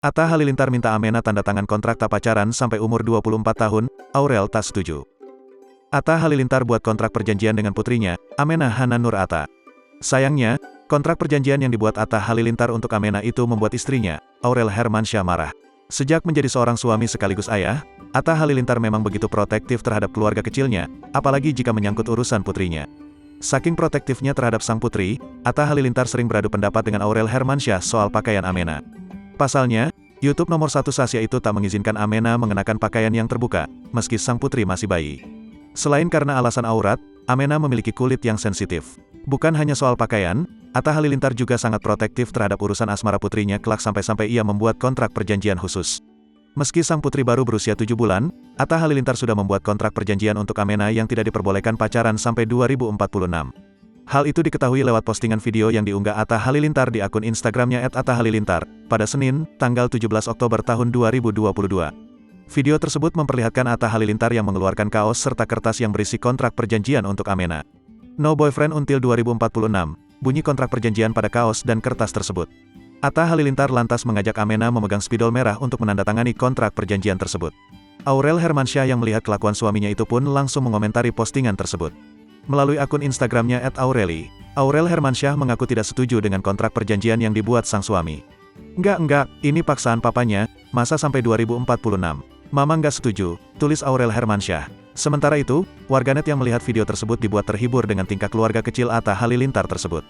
Atta Halilintar minta Amena tanda tangan kontrak tak pacaran sampai umur 24 tahun, Aurel tak setuju. Atta Halilintar buat kontrak perjanjian dengan putrinya, Amena Hana Nur Atta. Sayangnya, kontrak perjanjian yang dibuat Atta Halilintar untuk Amena itu membuat istrinya, Aurel Hermansyah marah. Sejak menjadi seorang suami sekaligus ayah, Atta Halilintar memang begitu protektif terhadap keluarga kecilnya, apalagi jika menyangkut urusan putrinya. Saking protektifnya terhadap sang putri, Atta Halilintar sering beradu pendapat dengan Aurel Hermansyah soal pakaian Amena. Pasalnya, YouTube nomor 1 Asia itu tak mengizinkan Amena mengenakan pakaian yang terbuka, meski sang putri masih bayi. Selain karena alasan aurat, Amena memiliki kulit yang sensitif. Bukan hanya soal pakaian, Atta Halilintar juga sangat protektif terhadap urusan asmara putrinya kelak sampai-sampai ia membuat kontrak perjanjian khusus. Meski sang putri baru berusia 7 bulan, Atta Halilintar sudah membuat kontrak perjanjian untuk Amena yang tidak diperbolehkan pacaran sampai 2046. Hal itu diketahui lewat postingan video yang diunggah Atta Halilintar di akun Instagramnya @attahalilintar, pada Senin, tanggal 17 Oktober tahun 2022. Video tersebut memperlihatkan Atta Halilintar yang mengeluarkan kaos serta kertas yang berisi kontrak perjanjian untuk Amena. No boyfriend until 2046, bunyi kontrak perjanjian pada kaos dan kertas tersebut. Atta Halilintar lantas mengajak Amena memegang spidol merah untuk menandatangani kontrak perjanjian tersebut. Aurel Hermansyah yang melihat kelakuan suaminya itu pun langsung mengomentari postingan tersebut. Melalui akun Instagramnya @aureli, Aurel Hermansyah mengaku tidak setuju dengan kontrak perjanjian yang dibuat sang suami. Enggak, ini paksaan papanya, masa sampai 2046. Mama nggak setuju, tulis Aurel Hermansyah. Sementara itu, warganet yang melihat video tersebut dibuat terhibur dengan tingkah keluarga kecil Atta Halilintar tersebut.